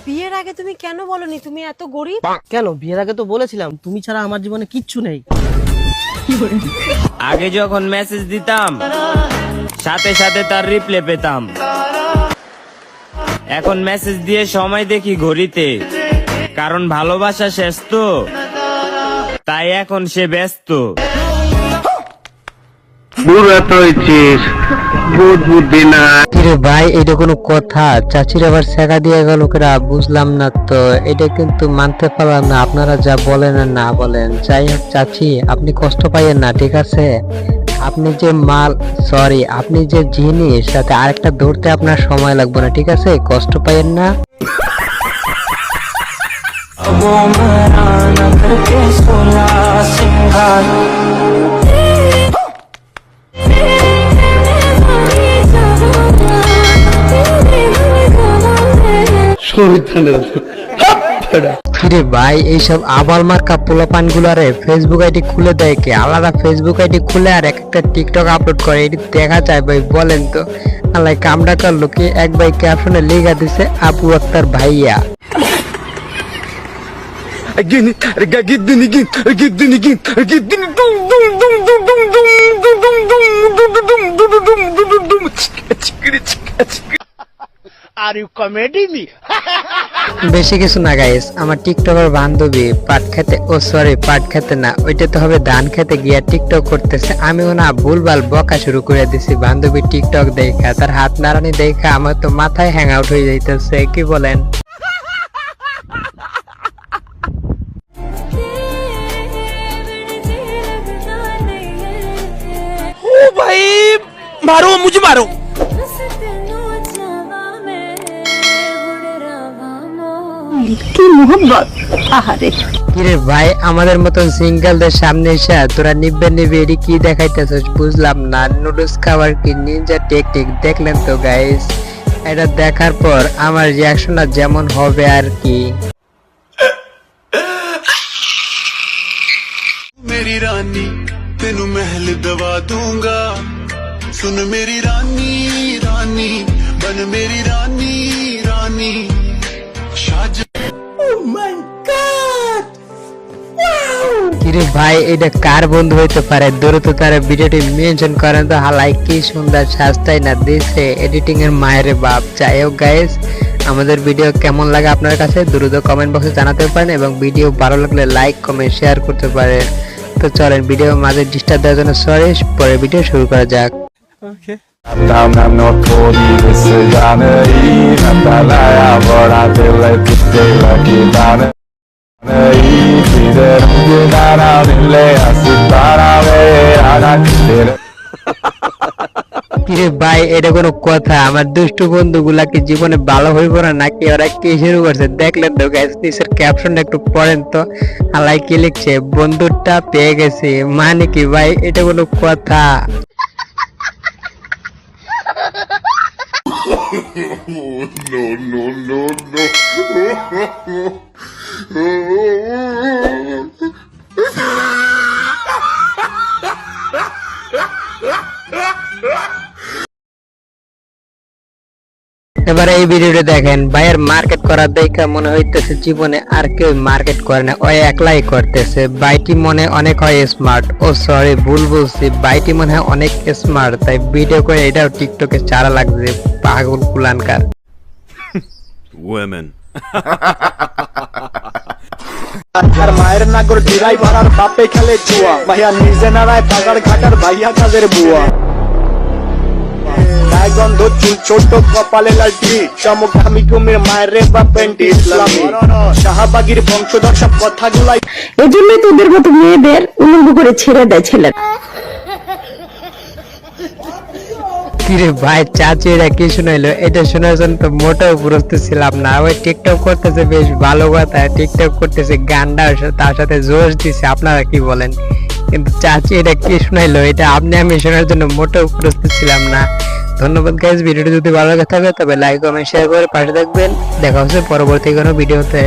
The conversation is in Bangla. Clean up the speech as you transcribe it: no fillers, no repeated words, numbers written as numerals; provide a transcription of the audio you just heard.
বিয়ের আগে তুমি কেন বলনি তুমি এত গরিব? কেন, বিয়ের আগে তো বলেছিলাম তুমি ছাড়া আমার জীবনে কিচ্ছু নেই। আগে যখন মেসেজ দিতাম সাথে সাথে তার রিপ্লাই পেতাম, এখন মেসেজ দিয়ে সময় দেখি ঘড়িতে, কারণ ভালোবাসা শেষ তো, তাই এখন সে ব্যস্ত। কিরে ভাই, এটা কোনো কথা? চাচির আবার শেখা দিয়ে গেল কেরা, বুঝলাম না তো। এটা কিন্তু মানতে পারলাম না, আপনারা যা বলেন আর না বলেন। যাই হোক চাচি, আপনি কষ্ট পাইয়েন না, ঠিক আছে? আপনি যে মাল, সরি, আপনি যে জিনিস, সাথে আরেকটা ধরতে আপনার সময় লাগবে না, ঠিক আছে? কষ্ট পাইয়েন না। কিরে ভাই, এইসব আবাল মার্কা পোলাপান গুলারে ফেসবুক আইডি খুলে দেয় কে? আলাদা ফেসবুক আইডি খুলে আর একটা টিকটক আপলোড করে, এটি দেখা যায় ভাই? বলেন তো আল্লাহ কামটা করলো কি? এক ভাই ক্যাপশনে লেখা দিছে আপু আক্তার ভাইয়া। বেশি কিছু না গাইস, আমার টিকটকের বান্ধবী পাট খেতে, ও সরি পাট খেতে না, ওইটা তো হবে ধান খেতে গিয়া টিকটক করতেছে। আমিও না ভুলভাল বকা শুরু করে দিছি। বান্ধবী টিকটক দেখা, তার হাত নাড়ানি দেখা আমার তো মাথায় হ্যাং আউট হয়ে যাইতেছে, কি বলেন? ভাই মারো, মুঝে মারো। কিরে ভাই, আমাদের মতন সিঙ্গেলদের সামনে এসে তোরা নিবে এটি কি দেখাইতেছিস? বুঝলাম না। নুডলস খাবার কি নিনজা টেকনিক? দেখলেন তো গাইস, এটা দেখার পর আমার রিয়াকশন যেমন হবে আর কি। मेरी रानी तेनू महल दवा दूंगा, सुन मेरी रानी रानी बन मेरी रानी रानी शाज। কিরে ভাই, এটা কার বন্ধু হইতে পারে? দ্রুত তার ভিডিওটি মেনশন করেন তো। হালাই কি সুন্দর সাজটাই না দিছে এডিটিং এর মায়ের বাপ। যাই হোক গাইস, আমাদের ভিডিও কেমন লাগে আপনার কাছে দ্রুত কমেন্ট বক্সে জানাতে পারেন, এবং ভিডিও ভালো লাগলে লাইক কমেন্ট শেয়ার করতে পারেন। তো চলেন ভিডিও মাঝে ডিস্টার্ব দেওয়ার জন্য সরি, পরে ভিডিও শুরু করা যাক। কিরে ভাই, এটা কোনো কথা? আমার দুষ্টু বন্ধুগুলা কি জীবনে ভালো হইব না নাকি? ওরা কি শুরু করছে দেখলেন তো গাইস? নিচের ক্যাপশনটা একটু পড়েন তো। আলাই কি লিখছে? বন্ধুটা পেয়ে গেছে, মানে কি ভাই? এটা কোনো কথা? এবারে এই ভিডিওটা দেখেন। ভাইয়ের মার্কেট করার দেখা মনে হইতেছে জীবনে আর কেউ মার্কেট করে না, ওই একলাই করতেছে। বাইটি মনে অনেক হয় স্মার্ট, ও সরি ভুল বলছি, বাইটি মনে হয় অনেক স্মার্ট, তাই ভিডিও করে এটাও টিকটকে চারা লাগছে। পাগল কুলানকার। women আর মায়ের নাগর ড্রাইভার আর বাপে খেলে জুয়া, ভাইয়া নিজে নাড়ায় বাগার ঘাটার ভাইয়া কাজের বুয়া। গন্ধ চুল ছোট কপালে লালটি, সমকামী কুমির মায়ের রে বা পেন্টি ইসলামী শাহবাগীর বংশধর, সব কথাগুলাই এজন্যই তোদের মতো মেয়েদের উলঙ্গ করে ছেড়ে দেয় ছেলেরা। কিরে ভাই, চাচি এটা কি শুনাইলো? এটা শোনার জন্য তো মোটেও প্রস্তুত ছিলাম না। ওই টিকটক করতেছে বেশ ভালো কথা, টিকটক করতেছে, গানটা তার সাথে জোশ দিছে, আপনারা কি বলেন? কিন্তু চাচি এটা কি শুনাইলো? এটা আপনি আমি শোনার জন্য মোটেও প্রস্তুত ছিলাম না। ধন্যবাদ গাইস, ভিডিওটি যদি ভালো লাগে থাকে তবে লাইক কমেন্ট শেয়ার করে পাশে থাকবেন। দেখা হচ্ছে পরবর্তী কোনো ভিডিওতে।